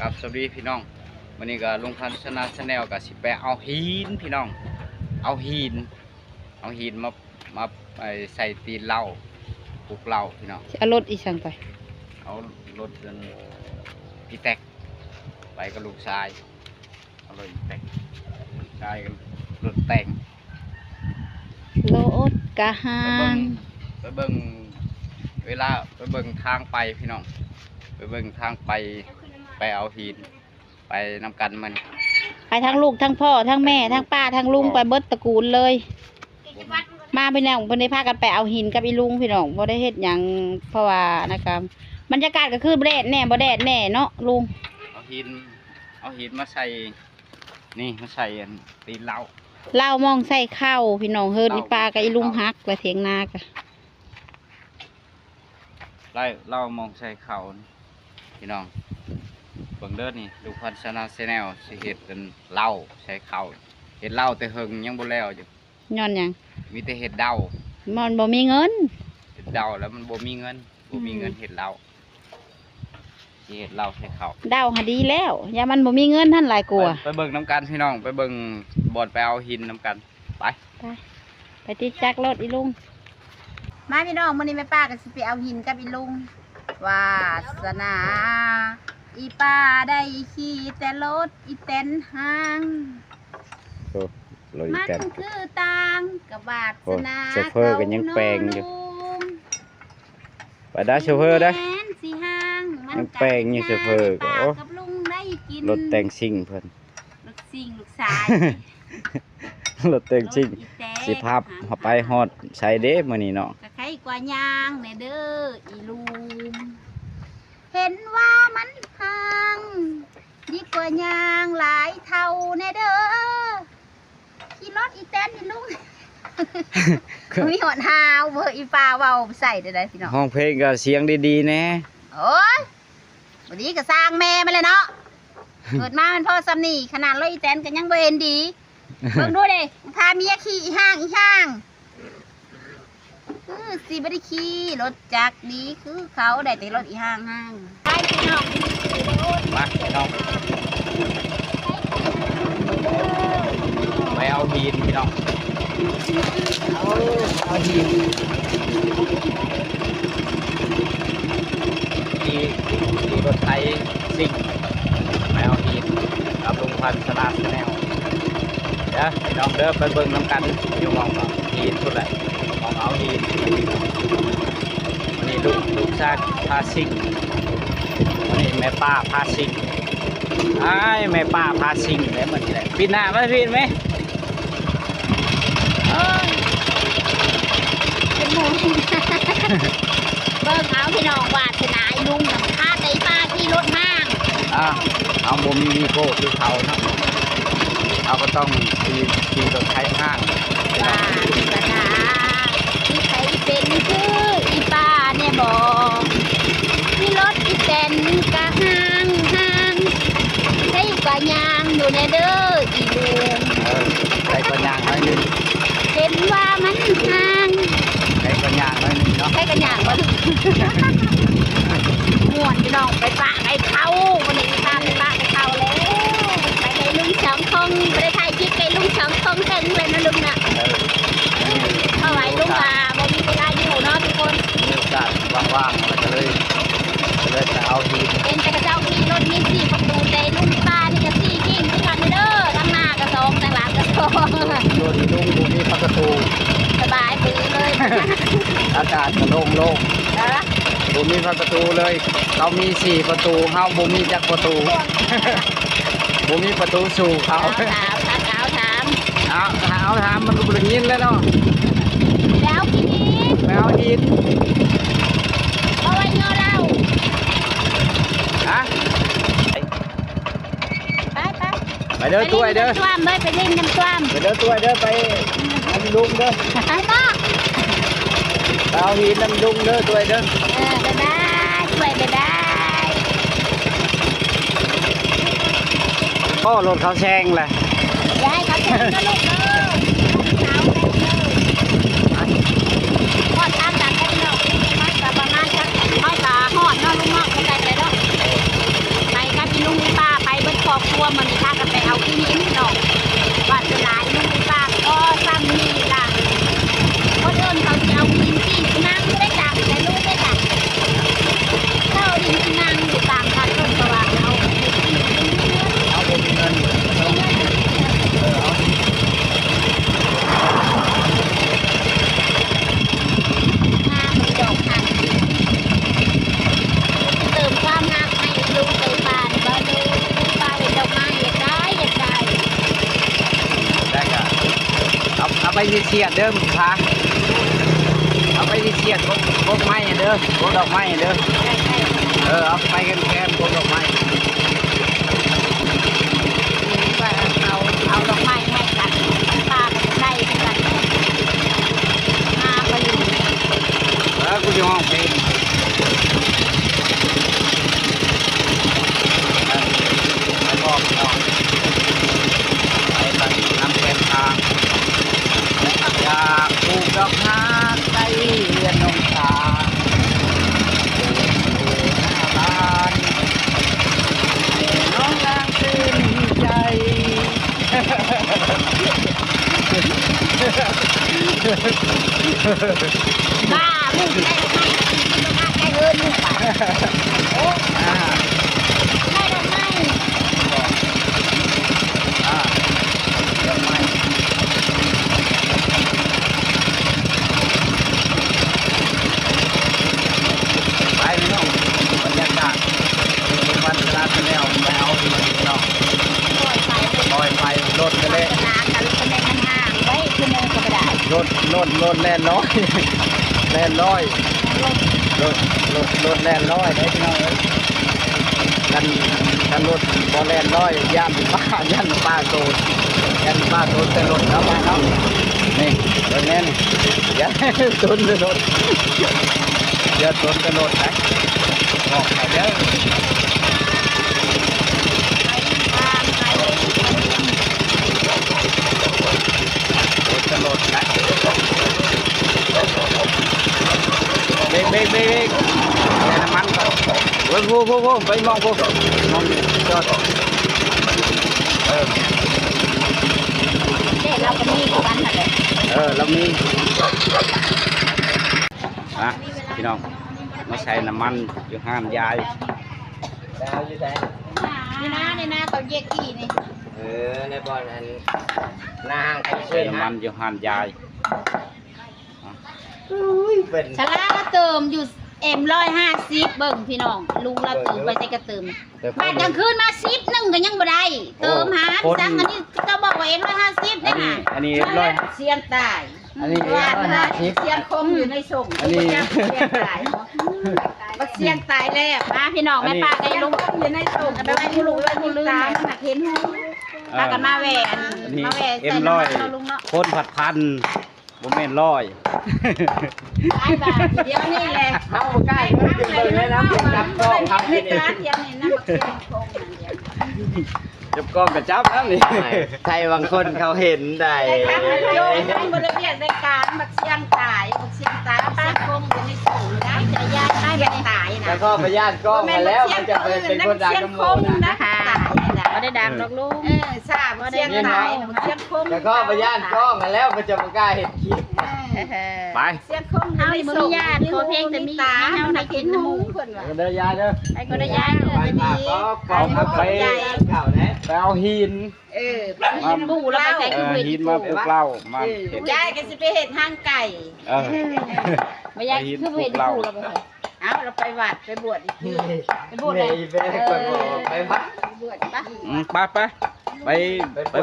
ครับสวัสดีพี่น้องวันนี้ก็ลุงพันธ์ชนะชาแนลกับสิไปเอาหินพี่น้องเอาหินมาใส่ตีนเหล้าปลูกเหล้าพี่น้องเอารถอีสังไปเอารถกันพี่แตกไปกับลูกชายเอารถพี่แตกลูกชายกับรถแต่งรถกะหางไปเบิ่งเวลาไปเบิ่งทางไปพี่น้องไปเบิ่งทางไปเอาหินไปนำกันมันไปทั้งลูกทั้งพ่อทั้งแม่ทั้งป้าทั้งลุงไปเบิดตระกูลเลยมาพี่น้องเพิ่นได้พากันไปเอาหินกับอีลุงพี่น้องบ่ได้เฮ็ดหยังเพราะว่านะครับบรรยากาศก็คือบ่แดดแน่บ่แดดแน่เนาะลุงเอาหินมาใส่นี่มาใส่ตีนเหล้ามองใส่ข้าวพี่น้องเฮิร์นอีปลากับอีลุงฮักไปเถียงนากะเล่ามองใส่เขาพี่น้องเบิ่งเด้อนี่ดูพันชนะแนลสิเฮ็ดกันเหล้าใส่เขาเฮ็ดเหล้าแต่เฮิงยังบ่แล้วอยู่ย้อนหยังมีแต่เฮ็ดเดามันบ่มีเงินเฮ็ดเดาแล้วมันบ่มีเงินเฮ็ดเหล้าสิเฮ็ดเหล้าใส่เขาเดาหาดีแล้วอย่ามันบ่มีเงินท่านหลายกลัวไปเบิ่งน้ำกันพี่น้องไปเบิ่งบ่อนไปเอาหินน้ำกันไปติดจักรรถอีลุงมาพี่น้องมื้อนี้แม่ป้าก็สิไปเอาหินกับอีลุงวาสนาอีป้าได้ขี่แต่รถอีเต็นห้างมันคือต่างกับวาสนาโชเฟอร์กันยังแปลงอยู่ไปได้โชเฟอร์ได้ยังแปลงอยู่โชเฟอร์ก็รถแต่งซิ่งเพิ่นรถซิ่งลูกชายรถแต่งซิ่งสิภาพไปฮอดใช้เด้มื้อนี้เนาะก็ใครกว่ายางแน่เด้ออีลุงเห็นว่ามันพังดีกว่ายางหลายเท่าแน่เด้อขี่รถอีแตนอีลุงมีหอนฮาวเบอร์อีปลาเบาใส่ได้พี่น้องห้องเพลงก็เสียงดีๆแน่โอ้ยวันนี้ก็สร้างแม่มาเลยเนาะเกิดมามันพ่อซ้ำนี่ขนาดรถอีแตนก็ยังบ่เห็นดีเบิ่งดูดิพาเมียขี่อีห้างสิบ่ได้ขี่รถจักรดีคือเขาได้แต่รถอีห้างไปพี่น้องมาพี่น้องไปเอาหินพี่น้องเอาหินที่รถไถซิ่งไปเอาหินกับลุงพันธ์ชนะแนลเดี๋ยวพี่น้องเด้อไปเบิ่งน้ำกันอยู่มองหินสุดแหละมองเอาหินวันนี้ลูกชายพาซิ่งวันนี้แม่ป้าพาซิ่งแม่ป้าพาซิ่งเลยมันเลยปีหน้าไม่ปีนไหมเป็นหมูเบิ่งเอาพี่น้องวาสนาลุงกับข้าใจป้าที่รถห้างเอาบ่มีวีโก้คือเขาเนาะเราก็ต้องขี่รถไถห้างวาสนาที่ใครเป็นคืออีป้าเนี่ยบอกที่รถอีแตนกะห้างใช่กว่ายางอยู่ในเด้ออีลุงใส่กว่ายางน้อยนึงเห็นว่ามันห้างใส่กว่ายางน้อยนึงเนาะใส่กว่ายางบ่ม่วนพี่น้องไปปะไปเข้าวันนี้ตามไปปะไปเข้าแล้วไปในลุงสองคงไปถ่ายคลิปไปลุงสองคงถึงเลยนะลุงน่ะเอาไว้ลุงว่าบ่มีเวลาอยู่เนาะทุกคนมีโอกาสว่างๆเราจะเลยจะเอาหินเป็นแต่กระเจ้ามีรถมี4 ประตูใจลุงป้านี่ก็4กิ่งทุกคันเด้อทั้งหน้ากระสองทั้งหลังกระสองรถลุงมีประตูสบายปื้เลยอากาศก็โล่งบ่มีประตูเลยเรามี4 ประตูเฮาบ่มีจักประตูบ่มีประตูสู่เขาถามมันก็บ่ได้ยินแล้วเนาะแล้วพี่นี้ไปเอาหินเอาไว้เงาเราไปเด้อตัวเด้อไปเล่นน้ำท่วมไปเด้อตัวเด้อไปน้ำลุงเด้อไปบ่เอาหินน้ำลุงเด้อตัวเด้อบ๊ายบายช่วยบ๊ายบายพ่อรถเขาแซงเลยอย่าให้เขาแซงนะลูกเด้อหอดทางจากกันเนาะมันก็ประมาณสักน้อยกว่าหอดเนาะลุงเนาะเข้าใจไปเนาะไปกับพี่ลุง พวกมันพากันไปเอาที่หินดอกบาดหลายลูกปากก็ซ้ำนี่ล่ะคนอื่นเขาจะเอาหินที่นั่งไม่ได้จับแต่ลูกได้จับเข้าดินที่นั่งอยู่ตามทางต้นกระวางเอาหินที่ เอาบ่มีเงินเติมความรักให้ลูกเคยผ่านบ่ดูไปดอกไม้อยากได้ได้ก็เอาไปเสียดเด้อมึงพาเอาไปเสียดพวกไม้เด้อพวกดอกไม้เด้อเอาไปกันแคมพวกดอกไม้ เอาดอกไม้ให้กันปลากันได้กันมาไปอยู่ กูจะห้องเพลงไปบอกน้องไปน้ำแข็งทางอยากปลูกดอกฮากใต้เรือนนงทาหน้าบ้านน้องลางตื่นใจ บ้ามึงได้ไหมมึงมาแค่เงินมึงไปโอ้ได้ดอกไม้ ดอกไม้ไปน้องบรรยากาศวันเวลาแนวไปเอาที่น้อง ปล่อยไป ปล่อยไฟรถกันเลย น้ำกันคะแนนห่างไว้คือเนินก็ไม่ได้ รถแล่นร้อยแล่นร้อยรถแล่นร้อยได้พี่น้องกันรถบอแล่นร้อยย่านป้าโตนแต่รถแล้วมาเนาะนี่รถแน่นย่านตุนแต่รถอย่าตุนแต่รถนะบอกไปเด้อ ทางไป รถแต่รถนะเบรกแต่น้ำมันก็โอ้ยพูไปมองจอดเรามี กันอะไร เรามีพี่น้องมาใช้น้ำมันอยู่ห้ามยาย นี่นะเขาเยกกี่นี่ ในบ่อนนั้นนางใคร ใช้ เชื่อ น้ำมันอยู่ห้ามยาย เป็น ชะลาก็เติมอยู่M150เบิ่งพี่น้องลุงเราเติมไปใส่กระเติมบ้านกลางคืนมา10นึงก็ยังบ่ได้เติมหาสั่งอันนี้ก็บอกว่าM150ได้ค่ะ อันนี้ร้อย เสียงตาย อันนี้ ว่า 150 เสียงคมอยู่ในส่ง อันนี้ เสียงตายบักเสียงตายแล้วมาพี่น้องแม่ป้าก็ลุงอยู่ในส่งไปไว้ผู้ลุงเลยผู้ลืมน่ะเห็นหูป้ากันมาแหวน อันนี้ มาแหวน เอ็ ใส่ มร้อย น้ำลุงเนาะ คนผัดพันบ่แม่นร้อย ไอ้บ้าเดี๋ยวนี่แหละ เข้าใกล้ก็เป็นเลยนะผมจับก็ทำ ใน ที่ ร้านเดี๋ยวนี่นะบักเสียงคมเดี๋ยว จับกล้องกับจับแล้วนี่ ไทยบางคนเขาเห็นได้ ได้ทำโยมได้บริเวณได้การบักเสียงตายบักเสียงตายป้าคมอยู่ในส่งได้จะยากได้แบบตายนะ แล้วก็พยานกล้องมาแล้วมันจะเป็นคนดังน้ำมู นะคะไม่ได้ดังดอกลูกทราบว่าเสียงตายเสียงคม แล้วก็พยานกล้องมาแล้วมันจะไม่กล้าเห็นคลิป ไป เสียงคมเอาในส่งขอเพลงแต่มีตาเฮานักกินน้ำมูกคนว่า เดินยายเด้อ ไปก็ได้ย้าย ไปปากก็ปองมาไปเก่านะ ไปเอาหิน มาบูแล้วไปใส่คือเว หิ ที นมาปลูกเหล้ามาเห็ด ย้ายกันสิไปเห็ดห้างไก่ ไม่ย้ายคือเวทีบูเราไปเอาเราไปวัดไปบวชอีกทีไปบวชเลย ไปไปพัก บวชปะ ไป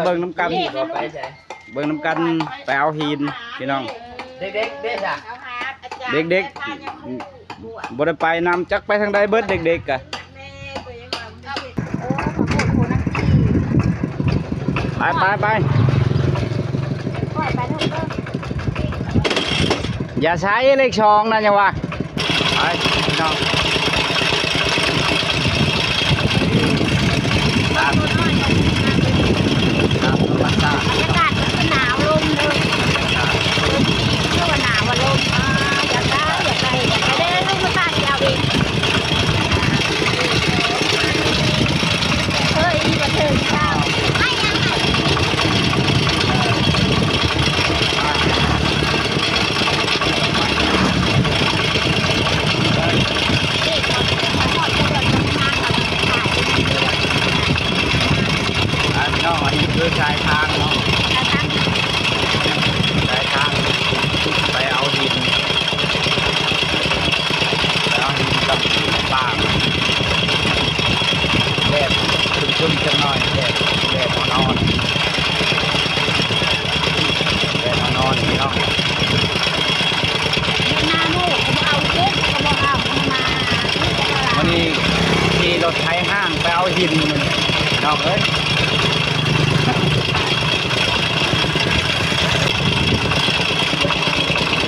เบิ่งน้ำกัน ไปใช่ เบิ่งน้ำกันไปเอาหินพี่น้อง เด็กๆเด็กอ่ะ เอาหาอาจารย์ เด็กๆบ่ได้ไปนำจักไปทางใดเบิดเด็กๆกะ แม่ตัวยังว่าเอาโอ้ขอโทษครูนักที่ ไป ปล่อยไปเถอะ อย่าใช้เลขช่องนะอย่าว่าไปพี่น้องตามธรรมชาติ บรรยากาศมันหนาวลมเลยเชื่อว่าหนาวว่าลมอยากได้เด้อลูกมาตาเดียวเองเฮ้ยมาเถอะ ไทยห้างไปเอาหินน้องเอ้ย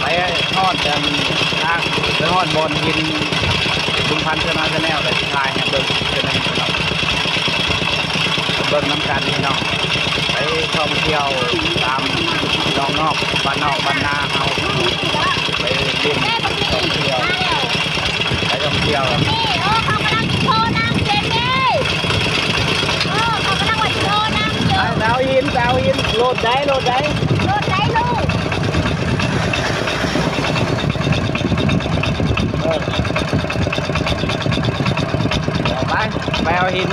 ไปทอดกันทางไปทอดบนหินลุงพันธ์ชนะแนลเลยทายให้เบิ่งจะนั่นพี่น้องเบิ่งน้ำกันพี่น้องไปท่องเที่ยวตามน้องนอกบ้านนอกบ้านนาเฮาไปเล่นท่องเที่ยวไปท่องเที่ยว นี่เขากำลังโชว์นางเจนนี่เขากำลังว่าโชว์นางเจน ดาวอินโหลดได้ รถไหนลูก ไปเอาหิน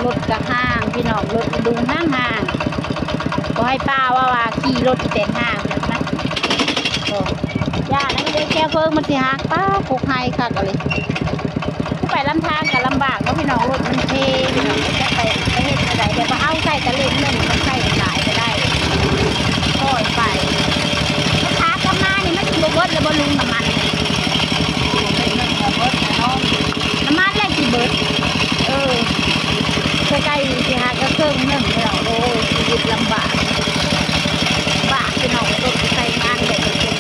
รถกระห้างพี่น้องรถดูห้างก็ให้ป้าว่าขี่รถเต็มห้างนะย่านั่นเด็กแค่เพิ่งมันสิหักป้าผูกไห้ค่ะก็เลยไปลำทางกับลำบากก็พี่น้องรถมันเทพี่น้องจะไปเห็นอะไรเดี๋ยวมาเอาใส่กระเล่นเล่นมันใส่หลายก็ได้ค่อยไปขากลับมานี่มันจะบวชแล้วบำรุงน้ำมันน้ำมันแรกกี่เบิร์ดใกล้ๆสิฮะก็เครื่องนึ่งพี่น้องโอ้ชีวิตลำบากพี่น้องรถใส่งานแบบเป็น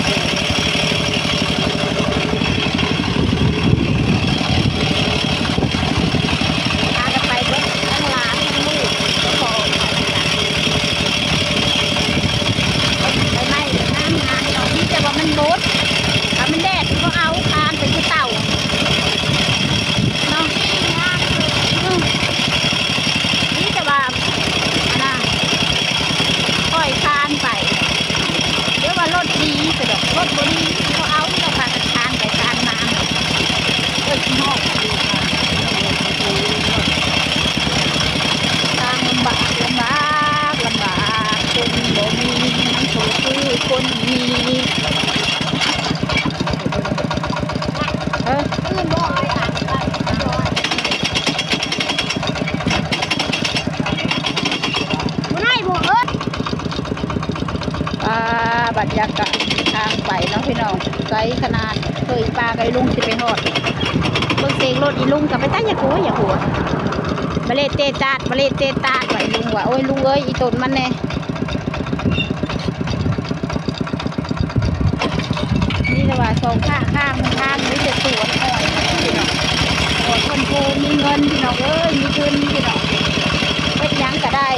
พากันไปรถทั้งหลานทั้งลูกก็พอไปไม่นั่งงานเราที่จะว่ามันรถถ้ามันแดดก็เอาคานไปที่เต่าเนาะนี่จะว่านะค่อยคานไปเดี๋ยวว่ารถดีไปดอกรถบนนี้เขาเอาเราพากันคานไปคานมาขี้หอกทางลำบากคนบ่มีมันถูกคือคนมีขึ้นบ่อยอ่ะบรรยากาศทางไปเนาะพี่น้องไกลขนาดเคยปลาไกลลุงสิไปหอดเบิ่งเสียงรถอีลุงกับไปตั้งอย่าหัวมาเลเตตาดไว้ลุงว่าโอ้ยลุงเอ้ยอีตนมันแน่นี่แต่ว่าสองข้างนี่จะสวนอ่อยพี่น้องอ่อนคนโพมีเงินพี่น้องเอ้ยมีทุนพี่น้องเฮ็ดยังก็ได้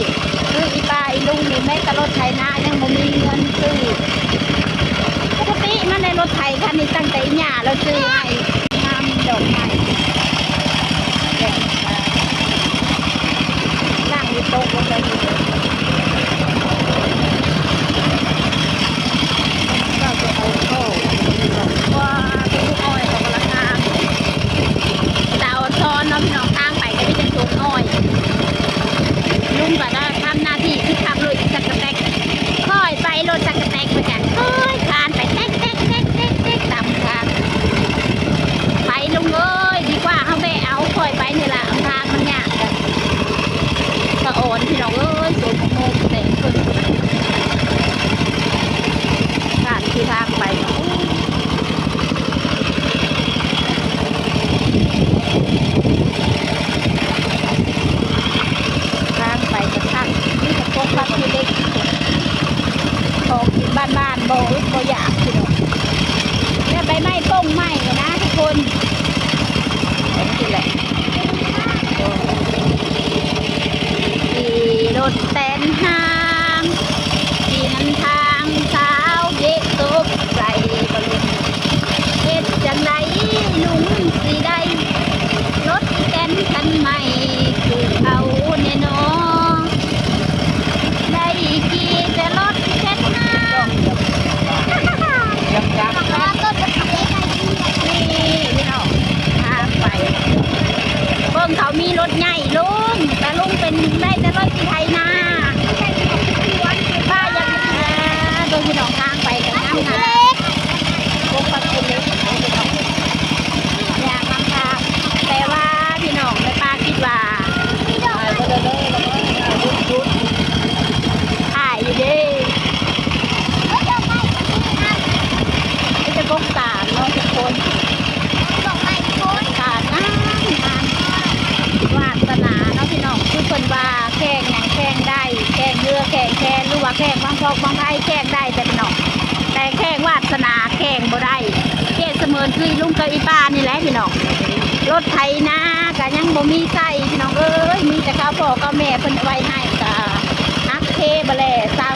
คืออีป้าอีลุงนี่แม้แต่รถไถนายังบ่มีเงินซื้อปกติมันในรถไถคันนี้ตั้งแต่หญ้าเราซื้อให้งามดอกไม้ล่างอยู่โต๊ะลงไปก็จะเอาเข้าว่าเป็นลูกอ้อยของราคาดาวซ้อนเนาะพี่น้องทางไปก็ไม่จะสูงอ้อยลุงก็ได้ทำหน้าที่คือขับรถจักรแตกค่อยไปรถจักรแตกไปกันค่อยคานไปแตกตามทาง ที่ไทยนาป้ายังโดยพี่น้องทางไปกันน้ำนะพวกปักเป็นเล็กอยากทำทางแต่ว่าพี่น้องแม่ป้าคิดว่าถ่ายอยู่ดิไม่จะกบตาเนาะทุกคนตาหน้าวาสนาเนาะพี่น้องคือคนว่าแข่งอย่างแข่งได้แข่งเรือแข่งแคนหรือว่าแข่งบางพอกบางไพ่แข่งได้แต่พี่น้องแต่แข่งวาสนาแข่งบ่ได้เกศเสมือนคือลุงกับอีป้านี่แหละพี่น้องรถไถนาก็ยังบ่มีใส่พี่น้องเอ้ยมีแต่ข้าวพ่อข้าวแม่เพิ่นไว้ให้ก็ฮักเทบะแล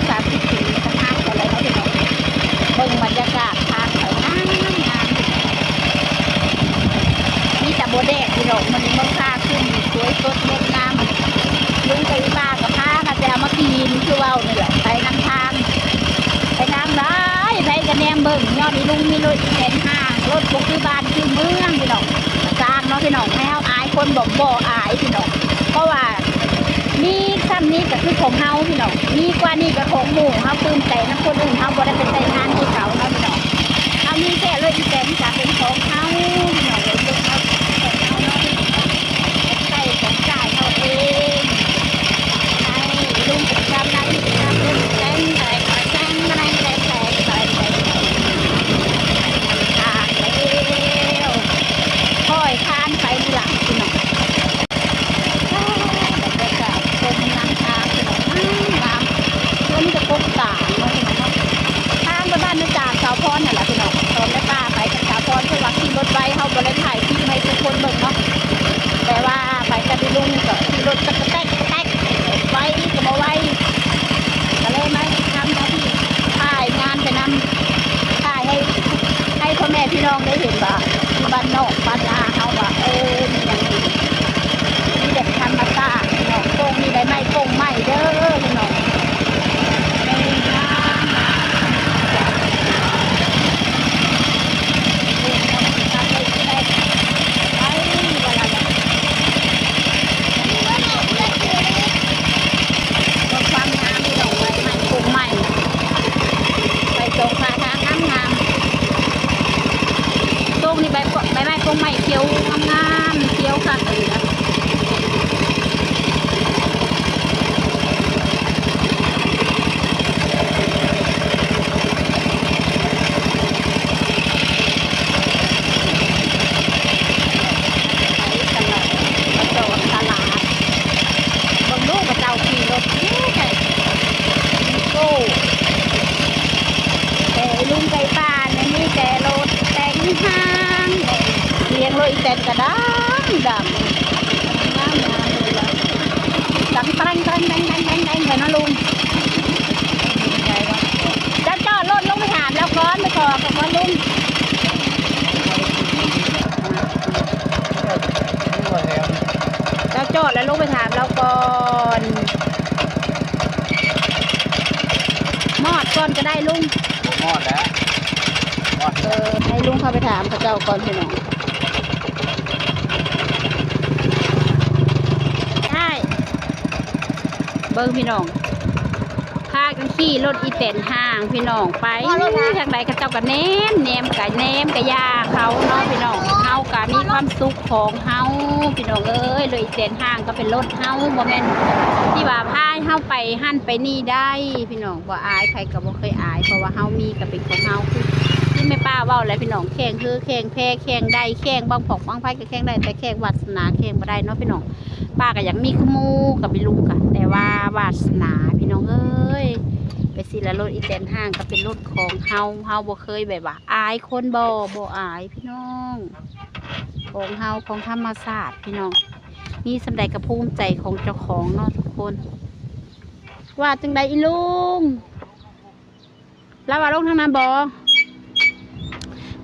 20-30 ปีสักพักอะไรเนาะพี่น้องเบิ่งบรรยากาศทางไปงามมีแต่บ่แดกพี่น้องมันมันค่าขึ้นสวยสดงดงามลุงกับอีป้าก็พากันแต่เอามากินคือเว้านี่แหละไปนำทางไปทางได้ไปกันแนมเบิ่งยอดนี้ลุงมีรถแข่งห้างรถบ่คือบ้านคือเมืองพี่น้องสร้างเนาะพี่น้องแมวอายคนบอกบ่อายพี่น้องเพราะว่ามีซ้ำนี้ก็คือของเฮาพี่น้องมีกว่านี้ก็ของหมู่เฮาปื้มใจน้ำคนอื่นเฮาบ่ได้เป็นใจงานที่เขาเนาะพี่น้องเฮามีแค่รถอีแตนจะเป็นของเฮาพี่น้องเลยของเฮาของเฮาเนาะใส่ของจ่ายเฮาเองให้ลุงประจำหน้าที่ทำเรื่องแต่งอะไรก็แต่งอะไรค่อยคานไปหลังพี่น้องบรรยากาศชมน้ำทางพี่น้องน้ำตัวนี้จะพบตาเนาะพี่น้องทางไปบ้านแม่จ่าสาวพรนั่นแหละพี่น้องตอนแม่ป้าไปกับสาวพรเพื่อว่าขี่รถไว้เขาบริถ่ายที่ให้ทุกคนเบิ่งเนาะแต่ว่าไปกับพี่ลุงก็ขี่รถกระแทกไว้ก็บ่ไว้ก็เลยไหมทำหน้าที่ถ่ายงานไปนำถ่ายให้พ่อแม่พี่น้องได้เห็นว่าที่บ้านนอกบ้านนาเขาว่ามีอย่างนี้มีเด็กธรรมชาติพี่น้องโป่งมีใบไม้โป่งไม้เด้อพี่น้องนี่ใบไม้กงใหม่เขียวงามเขียวค่ะเลยนะลุงไก่ป่าเนี่ยมีแต่รถแต่งห้างเลี้ยงรถอีแตนกระดังดำน้ำเลยละดังไปนะลุงจะจอดรถลงไปถามแล้วก้อนไปขอกับก้อนลุงจะจอดแล้วลงไปถามแล้วก่อนมอดก่อนก็ได้ลุงมอดแล้วให้ลุงเข้าไปถามพระเจ้าก่อนพี่น้องได้เบิ้งพี่น้องพากันขี่รถอีแตนห้างพี่น้องไปทางใดก็เจ้ากับแนมกับยาเขาเนาะพี่น้องเฮาก็มีความสุขของเฮาพี่น้องเอ้ยรถอีแตนห้างก็เป็นรถเฮาบ่แม่นที่ว่าพาเฮาไปหั่นไปนี่ได้พี่น้องบ่อายใครก็บ่เคยอายเพราะว่าเฮามีก็เป็นของเฮาที่แม่ป้าเว้าแล้วพี่น้องแข่งคือแข่งแพ้แข่งได้แข่งบางผอกบางไผก็แข่งได้แต่แข่งวาสนาแข่งบ่ได้เนาะพี่น้องป้าก็อยากมีขมูกับไปลุงค่ะแต่ว่าวาสนาพี่น้องเอ้ยไปสิละรถอีแตนห้างก็เป็นรถของเฮาบ่เคยแบบว่าอายคนบ่อายพี่น้องของเฮาของธรรมชาติพี่น้องมีสำใดกับภูมิใจของเจ้าของเนาะทุกคนว่าจังใดอีลุงแล้วว่าลงทางนั้นบ่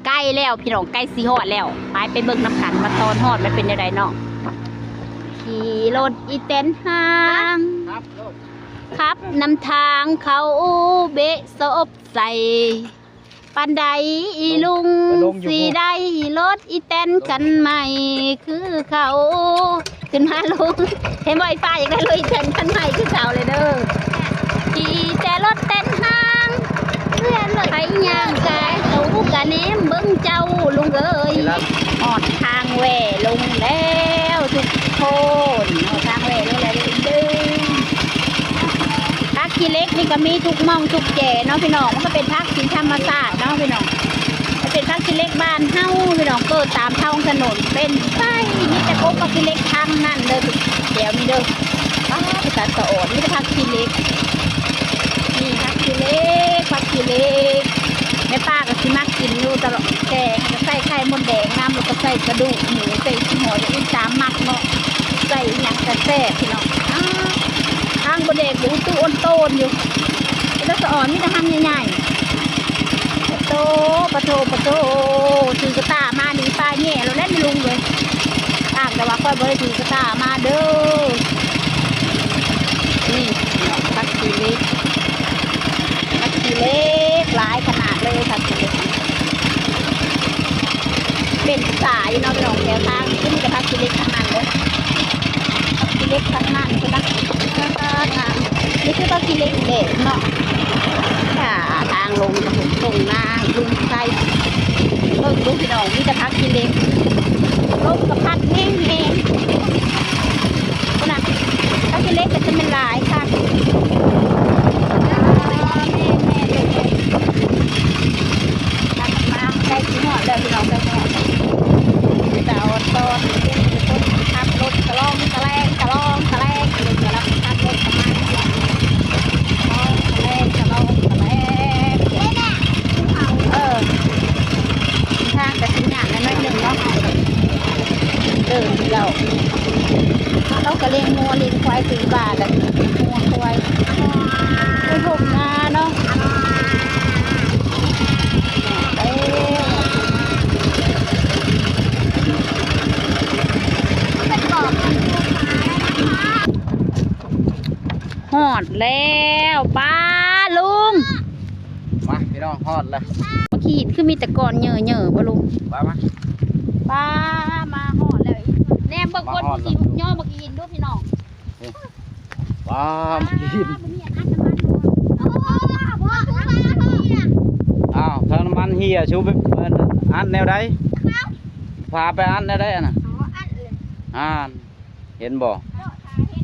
ใกล้แล้วพี่น้องใกล้สีหอดแล้วไปเบิ่งน้ำกันมาตอนหอดมันเป็นยังไงเนาะขี่รถอีแตนห้างครับนำทางเขาเบะซบใส่ปันใดอีลุงสีได้รถอีแตนกันใหม่คือเขา ขึ้นมาลุงเห็นบ่อยฟ้าอย่างนั้นเลยเต้นขันใหม่คือเก่าเลยเด้อขี่แต่รถเต้นห้างเพื่อนรถไถย่างกายตูกะเนมเบิ้งเจ้าลุงเอ้ยหอดทางแหวลงแล้วทุกคนหอดทางแหวลงแล้วเด้อพักขี้เล็กนี่ก็มีทุกม่องทุกแก่เนาะพี่น้องมันก็เป็นพักสีธรรมศาสตร์เนาะพี่น้องมันเป็นพักขี้เล็กบ้านเฮาพี่น้องเกิดตามท้องถนนเป็นไปมีแต่พบพักขี้เล็กทางนั่นเด้อเดี๋ยวมีเด้อป้าไปตัดต่อนี่เป็นพักขี้เล็กนี่พักขี้เล็กพักขี้เล็กแม่ป้าก็สิมักกินอยู่ตลอดแกงก็ใส่ไข่มดแดงน้ำแล้วก็ใส่กระดูกหมูใส่หัวอีสามมักเนาะใส่หยังกระแซ่พี่น้องทางบดเด็กอยู่ตู้อ้นโตนอยู่แล้วสะอ่อนมีแต่ทำใหญ่ๆปะโตถือกระตามาดีปลาแง่เราเล่นลุงเลยต่างแต่ว่าค่อยบริถือกระตามาเด้อนี่พักทีเล็กหลายขนาดเลยพักทีเล็กเป็นสายเนาะพี่น้องแถวทางขึ้นกับพักทีเล็กทางนั้นเลยพักทีเล็กทางนั้นใช่ไหมนี่คือพักทีเล็กเด็กเนาะทางลงกับผมตรงหน้าลุงไส้เพิ่งดูพี่น้องนี่จะพักทีเล็กลงกับพักแห้งคนน่ะพักทีเล็กก็จะเป็นหลายค่ะมาใกล้ถึงหอดแล้วพี่น้องใกล้ถึงหอดแต่อดตอนคนขับรถกระลองกระแรงกระลองกระแรงเลยกระลับขับรถประมาณนี้กระลองทางแต่สิ่งอย่างนั้นน้อยหนึ่งเนาะเดินเราต้องกระเลี้ยงงัวเลี้ยงควายถือบาทเลยงัวควายไปผมนาเนาะหอดแล้วป้าลุง มาพี่น้องฮอดเลย ขีดคือมีแต่ก่อนเหย่อบ่ลุง มา ป้ามาหอดแล้วแนมเบิ่งคนสิย่อบักอินดูพี่น้อง ว้าวกินอ้าวทางน้ำมันเฮียชูไปอันแนวใดพาไปอันแนวใดน่ะอันเห็นบ่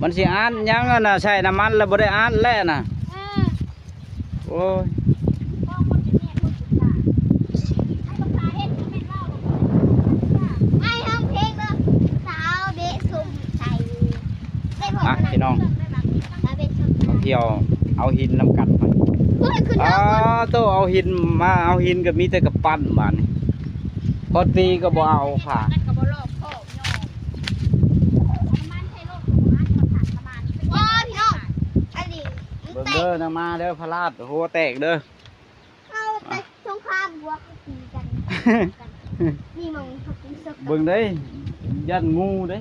มันสิอันยังน่ะใส่น้ำมันแล้วบ่ได้อันแล้วน่ะโอ้ยพี่น้องเที่ยวเอาหินน้ำกัดมาโตเอาหินมาเอาหินก็มีแต่กระปั้นบ้านนี่พอตีก็บ่เอาผ่าเด้อนะมาเด้อพลาดหัวแตกเด้อเข้าแต่สงครามบวกตีกันนี่มองเบิ่งได้ยันงูได้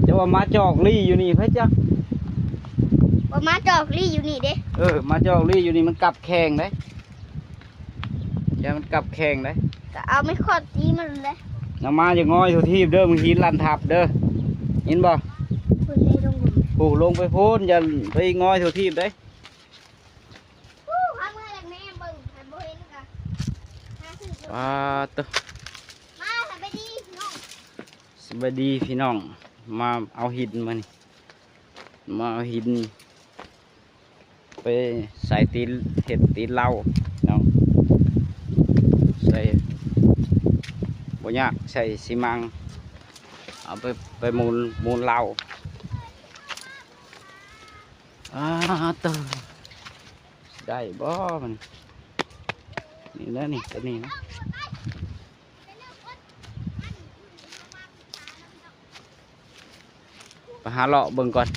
จะว่ามาจอกลี่อยู่นี่เพื่อจ้ะว่ามาจอกลี่อยู่นี่เด้มาจอกลี่อยู่นี่มันกลับแข่งได้อย่ามันกลับแข่งได้ก็เอาไม่ขอดตีมันเลยน้ำมาจะง้อยทุทีบเด้อมึงหินลันทับเด้อเห็นบ่ปู่ลงไปพูนอย่าไปง้อยทุทีบได้ตัวสบายดีพี่น้องมาเอาหินมานี่มาเอาหินไปใส่ตีนเห็ดตีนเหล้าน้องใส่บ่ยากใส่ซีมังเอาไปมูลเหล้าตัวได้บ่มันนี่แล้วนี่ตัวนี้นะไปหาเลาะเบิ่งก่อน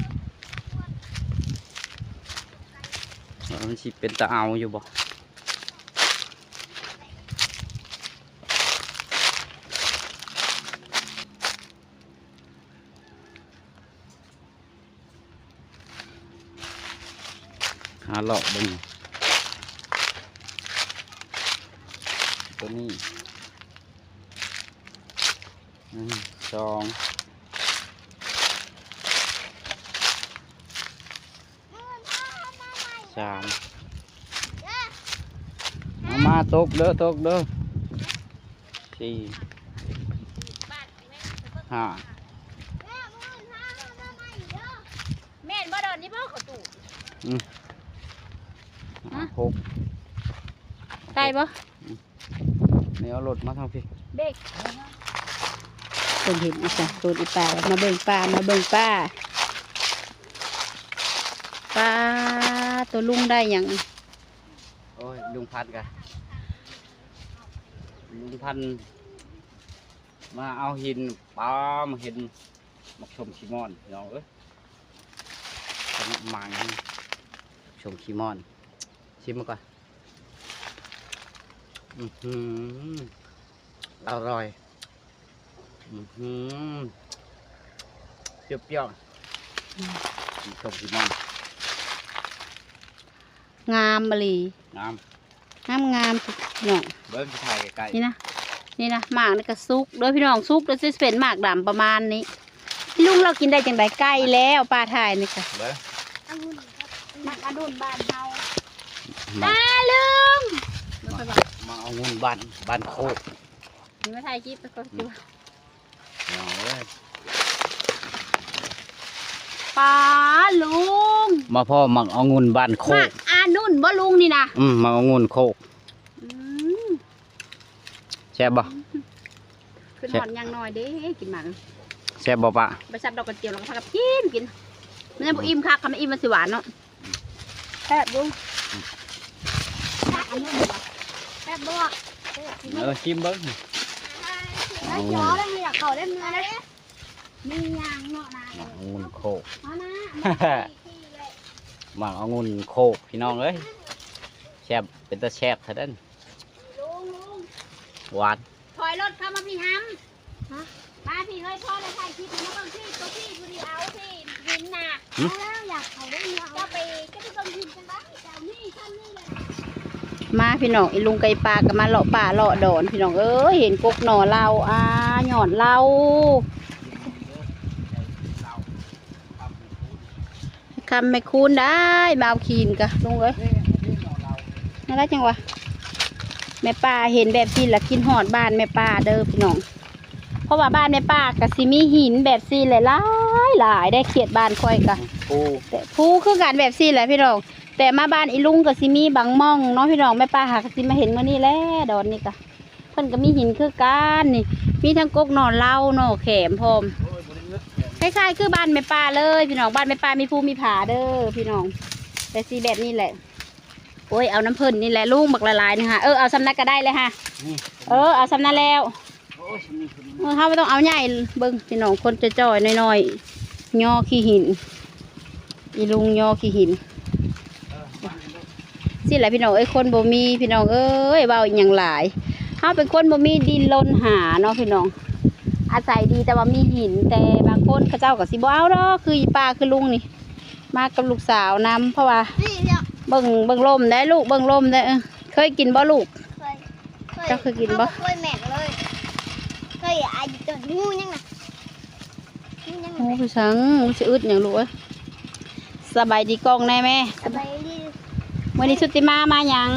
มันสิเป็นตะเอาอยู่บ่หาเลาะเบิ่งตัวนี้ 1 2 3เอามาตกเด้อ4 5 แม่นบ่ดอนนี่บ่เขาตู่ 6 ได้บ่ นี่เอารถมาทางพี่ เบกเพิ่นเห็นอีกจ้ะตูดอีป่ามาเบิ่งป้ามาเบิ่งป้าป้าตัวลุงได้หยัง โอ้ยลุงพัดกะลุงพันมาเอาหินปามาเห็นมักชมชิมอนน้องเอ้ยมาอย่างนี้ชมชิมอนชิมมาก่อนอร่อยเปรี้ยวๆชมชิมอน งามมะลี น้ งามพี่น้อง ำเบิ้งที่ถ่ายไกล นี่นะหมากนี่ก็ซุกเด้อพี่น้องซุกแล้วสิเป็นหมากดำประมาณนี้ลุงเรากินได้จังไดใกล้แล้วปลาถ่ายนี่ค่ะ เบิ้ง หมักอดุลบ้านเฮา มา ลืม มาเอาเงินบ้านโคก นี่มาถ่ายคลิปไปก่อนดู น้องเอ้ย ปลาลุง มาพ่อมักเอาเงินบ้านโค หมั ก กอานุ่นบ่ลุงนี่นะ มาเอาเงินโคก อืม แซ่บบ่ ขึ้นหอนยังน้อยเด้กินหมัก แซ่บบ่ปะ ไปซับดอกกระเจียวแล้วก็พากับกินมันจะบ่อิ่มคักค่ะมันอิ่มมันสิหวานเนาะแซ่บลุงแซ่บบ่ ชิมเบิ้ง แล้วยอแล้วอยากเข้าได้เนื้อเลยมียางเนาะนะ มักเอาเงินโคก มานะ มักเอาเงินโคกพี่น้องเอ้ยแซ่บเป็นตาแซ่บเท่านั้น ลุง หวาน ถอยรถเข้ามาพี่ฮัมมาพี่เฮ้ยพ่อเลยถ่ายคลิปมาเบิ่งพี่ตัวพี่ดูดิเอาพี่วินน่ะเอาแล้วอยากเข้าได้เนื้อก็ไปก็ไปเบิ่งวินกันบ้างเจ้านี่ท่านนี่เลยมาพี่น้องไอ้ลุงไก่ปลาก็มาเลาะป่าเลาะดอนพี่น้องเอ้ยเห็นกกหน่อเราหย่อนเราคำไม่คูณได้มาเอาขีนกะลุงเอ้ยน่ารักจังวะแม่ป้าเห็นแบบซีละกินหอดบ้านแม่ป้าเด้อพี่น้องเพราะว่าบ้านแม่ป้ากะสิมีหินแบบซีหลายได้เขียดบ้านค่อยกะ ปู แต่ผู้คือการแบบซีแหละพี่น้องแต่มาบ้านอีลุงก็สิมีบางม่องเนาะพี่น้องแม่ป้าหากสิมาเห็นมื้อนี้แหละดอนนี่กะเพิ่นก็มีหินคือกันนี่มีทั้งกกหน่อเหล้าหน่อแขมพร้อมคล้ายๆคือบ้านแม่ป้าเลยพี่น้องบ้านแม่ป้ามีภูมีผาเด้อพี่น้องแต่สีแบบนี้แหละโอ้ยเอาน้ำเพิ่นนี่แหละลุงบักละลายนี่ค่ะเอาสำนักก็ได้เลยค่ะเอาสำนักแล้วเขาไม่ต้องเอาใหญ่เบิ่งพี่น้องคนจะจ่อยน้อยๆย่อขี้หินอีลุงย่อขี้หินสิแหละพี่น้องคนบ่มีพี่น้องเบาอย่างหลายเขาเป็นคนบ่มีดินล้นหาเนาะพี่น้องอาศัยดีแต่ว่ามีหินแต่บางคนเขาเจ้าก็สิบ่เอาดอกคืออีป้าคือลุงนี่มากับลูกสาวนำเพราะว่าเบิ่งลมได้ลูกเบิ่งลมได้เคยกินบ่ลูกเจ้าเคยกินบ่ เคยแม่เลยเคยอายุตัวงูยังไง โอ้พี่สังสิอึดอย่างลูกสบายดีกล้องแน่แม่ สบายดี วันนี้สุติมาหยัง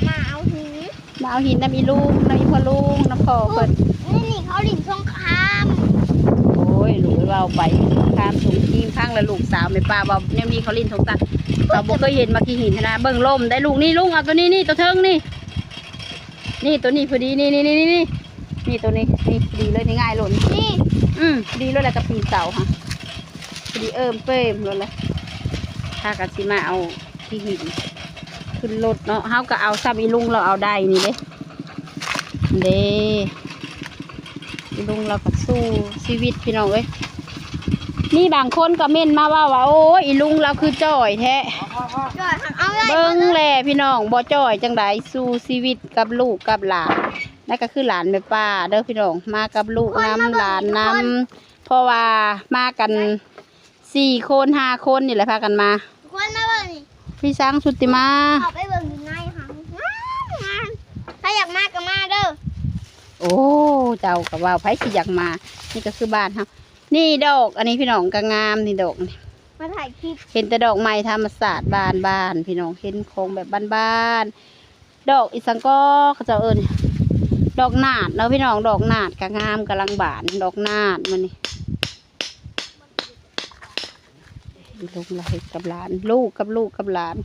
มาเอาหิน มาเอาหินน้ำอีลุงน้ำอีพ่อลุงน้ำพ่อเพิ่น นี่เขาหลินสงคราม โอ้ยลูกเราไปตามถุงทีมข้างละลูกสาวแม่ป้าว่าเนี่ยมีเขาลินทงตัดเราบ่เคยเห็นมากี่หินนะเบิ่งลมได้ลูกนี่ลุงเอาตัวนี้ตัวเทิงนี่ตัวนี้พอดีนี่ตัวนี้นี่พอดีเลยง่ายๆหล่น นี่ พอดีเลยแล้วก็ปีเสาค่ะพอดีเเป้มเลยเลยถ้ากันสิมาเอาที่หินขึ้นรถเนาะเฮาก็เอาซ้ำอีลุงเราเอาได้นี่เด้อีลุงเราก็สู้ชีวิตพี่น้องเอ้ยมีบางคนก็เม่นมาว่าโอ้ยอีลุงเราคือจ่อยแท้ จอดเอาเลย เบิ้งแลพี่น้องบ่จ่อยจังไดสู้ชีวิตกับลูกกับหลานนั่นก็คือหลานแม่ป้าเด้อพี่น้องมากับลูกนำหลานนำเพราะว่ามากัน4 คน5 คนนี่แหละพากันมา คนมาเบิ่งนี่ พี่ช้างสุติมา เอาไปเบิ่งยังไงค่ะถ้าอยากมาก็มาเด้อ โอ้ เจ้ากับว่าไผสิอยากมานี่ก็คือบ้านเฮานี่ดอกอันนี้พี่น้องก็งามนี่ดอกนี่ มาถ่ายคลิป เห็นแต่ดอกไม้ธรรมศาสตร์บ้านพี่น้องเห็นโครงแบบบ้านๆดอกอีสังก็เขาเจ้าเอิ้นดอกนาดเนาะพี่น้องดอกนาดก็งามกำลังบานดอกนาดมันนี่ลงละเห็ดกับหลานลูกกับหลาน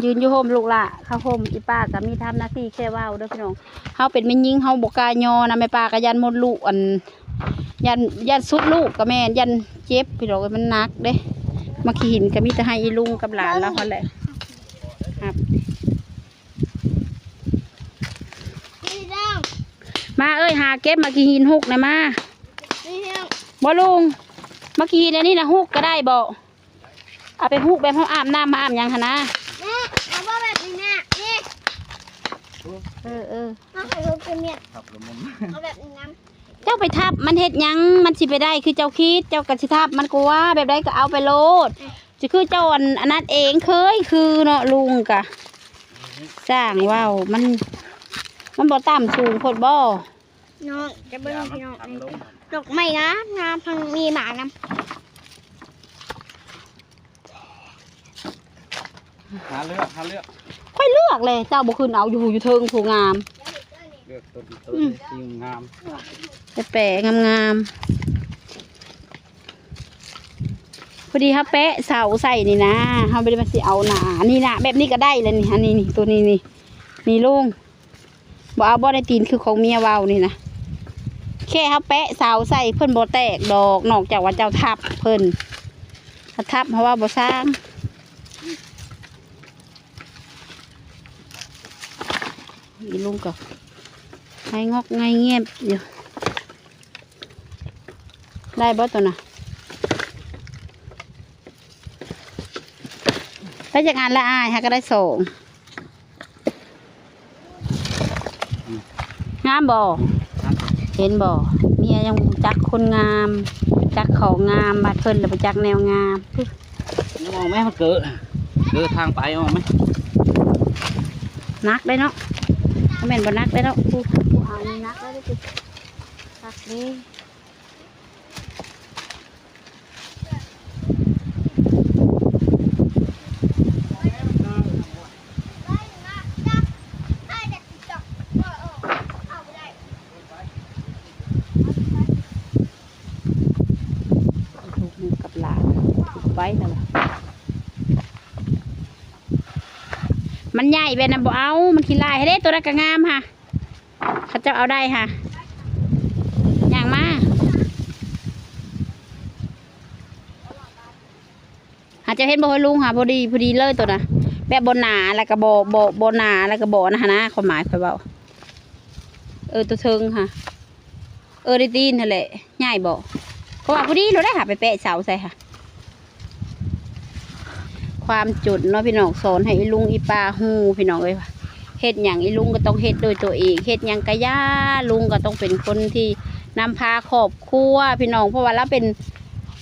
ยืนอยู่โฮมลูกละข้าโฮมอีป้าก็มีทำหน้าที่แค่ว่าวเด้อพี่น้องเฮาเป็นแม่ยิงเฮาบกล้ายอนะแม่ป้าก็ยันมดลูกอันยันสุดลูกก็แม่ยันเจ็บพี่น้องมันหนักเด้มาขี้หินก็มีแต่ให้อีลุงกับหลานแล้วเขาแหละครับ นี่เรื่อง มาเอ้ยหาเก็บมาขี้หินหุกนะมา นี่เรื่อง บ่ลุงมาขี้หินอันนี้นะหุกก็ได้บ่เอาไปหุกแบบเขาอาบน้ำมาอาบยังหะนะ นี่เอาว่าแบบนี้เนี่ยนี่ เ มาถ่ายรูปกันเนี่ย ครับละมุน เอาแบบนี้นะ เจ้าไปทับมันเฮ็ดหยังมันสิไปได้คือเจ้าคิดเจ้ากะสิทับมันก็ว่าแบบใดก็เอาไปโลดจะคือเจ้าอันนั้นเองเคยคือเนาะลุงกะสร้างว้าวมันบ่ต่ำสูงโพดบ่ น้องจะเบิ้งพี่น้องนี่ดอกไม้นะงามพังมีหมานะ หาเลือก ค่อยเลือกเลยเจ้าบ่ขึ้นเอาอยู่เทิงผู้งาม เลือกต้นที่งาม แปะงามพอดีครับแปะเสาใส่นี่นะเขาไม่ได้มาสิเอาหนานี่นะแบบนี้ก็ได้เลยนี่อันนี้นี่ตัวนี้นี่ลุงบ่เอาบ่ได้ตีนคือของเมียเว้านี่นะแค่เขาแปะเสาใส่เพิ่นบ่แตกดอกนอกจากว่าเจ้าทับเพิ่นถ้าทับเพราะว่าบ่สร้างอีลุงก็ให้งอกง่ายเงียบอยู่ได้บ่ตัวน่ะถ้าจากงานละอายฮะก็ได้ส่งงามบ่เห็นบ่เมียยังจักคนงามจักเขางามมาเพิ่นแล้วไปจักแนวงาม มองไหมมันเกิดทางไปมองไหม นักได้เนาะแม่นบ่นักได้เนาะผู้เอานี่นักได้ดินักดิลูกกับหลานไว้แล้วมันใหญ่ไปนะบ่เอามันขี้ลายให้ได้ตัวนั้นก็งามค่ะเขาจะเอาได้ค่ะอย่างมาหาจะเห็นบ่ให้ลุงค่ะพอดีเลยตัวน่ะแบบบนหนาแล้วก็บนหนาแล้วก็บ่นะฮะนะความหมายค่อยเบาตัวเทิงค่ะได้ตีนนั่นแหละใหญ่บ่เพราะว่าพอดีเราได้หาไปแปะเสาใส่ค่ะความจุดเนาะพี่น้องสอนให้อีลุงอีป้าฮู้พี่น้องเลยเฮ็ดอย่างอีลุงก็ต้องเฮ็ดโดยตัวเองเฮ็ดอย่างกะย่าลุงก็ต้องเป็นคนที่นำพาครอบครัวพี่น้องเพราะว่าเราเป็น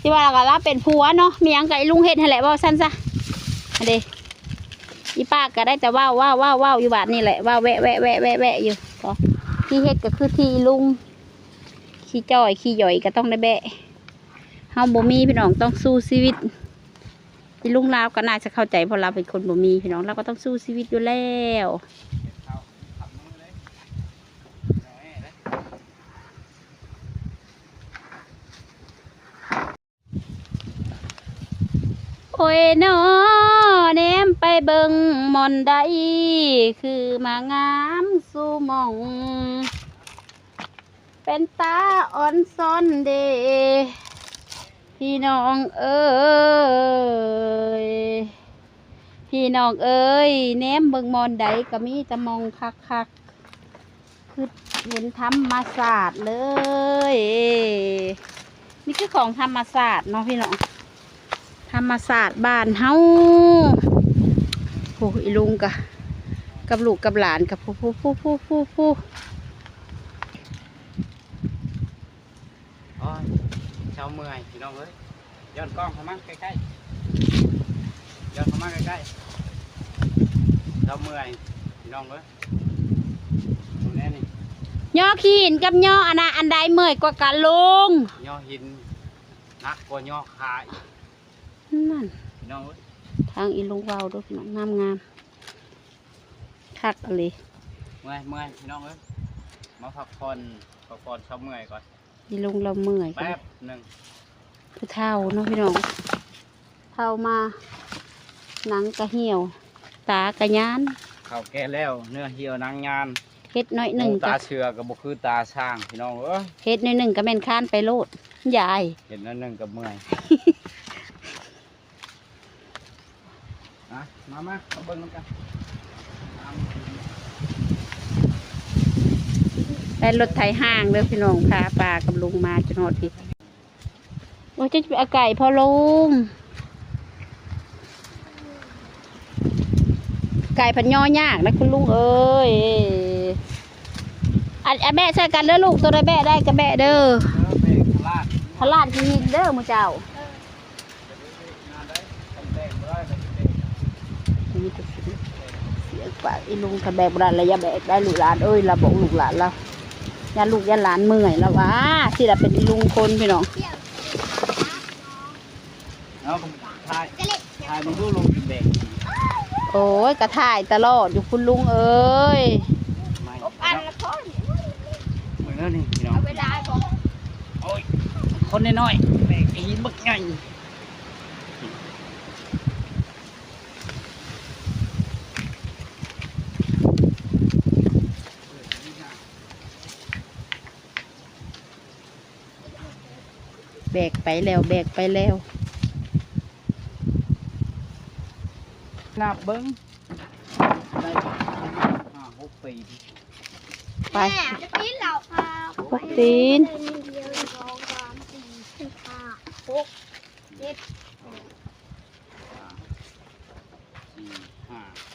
ที่ว่าเราเป็นผัวเนาะมีอย่างกับอีลุงเฮ็ดให้แหละว่าสั้นซะเด้อีป้าก็ได้แต่ว้าวอยู่บาดนี่แหละว่าแวะอยู่ก็ที่เฮ็ดก็คือที่ลุงขี้จ้อยขี้หย่อยก็ต้องได้แบะเฮาบ่มีพี่น้องต้องสู้ชีวิตที่ลุงลาวก็น่าจะเข้าใจเพราะเราเป็นคนบ่มีพี่น้องเราก็ต้องสู้ชีวิตอยู่แล้วโอ้ยนอแนมไปเบิ่งมอนใดคือมางามสู่มอง เป็นตาอ่อนซ้อนเดพี่น้องเอ้ยแนมเบิ่งมอนใดก็มีแต่มองคักคือเห็นธรรมศาสตร์เลยนี่คือของธรรมศาสตร์เนาะพี่น้องธรรมศาสตร์บ้านเฮาโอ้ยลุงกับลูกกับหลานกับผู้ชาวเมืองพี่น้องเอ้ยย้อนกล้องเข้ามาใกล้ๆย้อนเข้ามาใกล้ๆชาวเมืองพี่น้องเอ้ยตรงนี้นี่ ย่อขี้หินกับย่ออันน่ะอันใดเมื่อยกว่ากันลุง ย่อหินนักกว่าย่อคาอีก นั่น พี่น้องเอ้ย ทางอีลุงเว้าดูพี่น้องงามคักอะไร เมื่อยพี่น้องเอ้ยมาพักผ่อนชอบเมื่อยก่อน อีลุงเราเมื่อย แป๊บหนึ่ง ผู้เฒ่าเนาะพี่น้องเฒ่ามาหนังกระเหี่ยว ตากระยาน ข้าวแก่แล้วเนื้อเหี่ยวนางยาน เฮ็ดน้อยหนึ่ง ตา ก็ เชือกับบุคือตาช่างพี่น้องเอ้ย เฮ็ดน้อยหนึ่งก็แม่นค้านไปโลดยาย เห็นนั่นหนึ่งกับเมื่อย มาเบิ่งน้ำกัน ได้รถไถห้างเด้อพี่น้องพาปลากับลุงมาจนฮอดพี่โอ้ยจะไปเอาไก่พอลุงไก่พันย่อยากนะคุณลุงเอ้ยอันแบะใส่กันเด้อลูกตัวใดแบะได้ก็แบะเด้อ เบรกลาด พลาดกินเด้อมื้อเจ้า งานได้ทำแดงบ่ได้ก็สิเด้ง นี่ก็เสียปากอีลุงถ้าแบกบ่ได้แล้วอย่าแบกได้ลูกหลานเอ้ยเราบอกลูกหลานเราอย่าลูกอย่าหลานเมื่อยแล้วว่าสิล่ะเป็นอีลุงคนพี่น้อง เอาถ่ายมันดูลงเบรก โอ้ยกระถ่ายตลอดอยู่คุณลุงเอ้ย ไม่ อันละคน เหมือนนี่พี่น้อง เอาเวลาบอก โอ้ยคนน้อยๆเบรกไอ้หินบักใหญ่แบกไปแล้วแบกไปแล้ว นับเบิ้งได้5-6 ปี ไป แม่จะปีนเหล่าค่ะ พวกตีน 1 2 3 4 5 6 7 4-5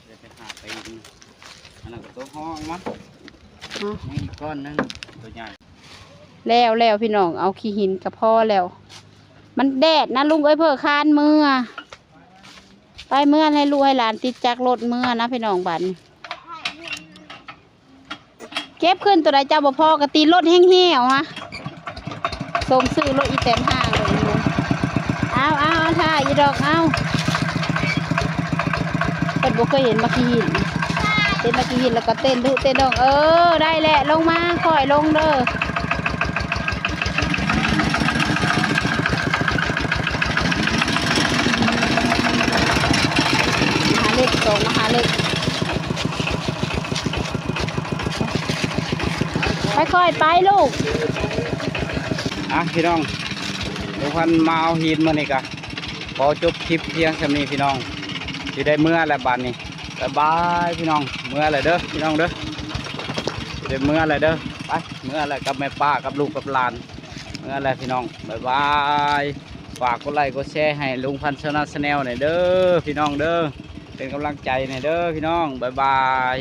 ได้ไป5 ปีนี่อันนั้นก็ตัวห้องมั้ง เอา นี่อีกก้อนหนึงตัวใหญ่ แล้วพี่น้องเอาขี้หินกับพ่อแล้ว มันแดดนะลุงเอ้ยเพื่อคานมือไปเมื่อให้ลูกให้หลานติดจักรรถเมื่อนะพี่น้องบัดนี้เก็บขึ้นตัวใดเจ้าบ่พอกตีรถแห้งเหี่ยวฮะส่งซื้อรถอีแตนห้างเลยลุงเอาท่าอีดอกเอาเป็นบ่เคยเห็นมาขี้หินเต้นมาขี้หินแล้วก็เต้นดุเต้นดองได้แหละลงมาค่อยลงเด้อเล็กสองมหาเล็กค่อยๆไปลูก พี่น้องทุกคนมาเอาหินมานี่กะขอจบคลิปเพียงเท่านี้พี่น้องที่ได้เมื่อแล้วบัดนี้บ๊ายบายพี่น้องเมื่ออะไรเด้อพี่น้องเด้อสิได้เมื่ออะไรเด้อไปเมื่ออะไรกับแม่ป้ากับลูกกับหลานเมื่ออะไรพี่น้องบ๊ายบายฝากกดไลค์กดแชร์ให้ลุงพันธ์ชาแนลหน่อยเด้อพี่น้องเด้อเป็นกำลังใจหน่อยเด้อพี่น้องบ๊ายบาย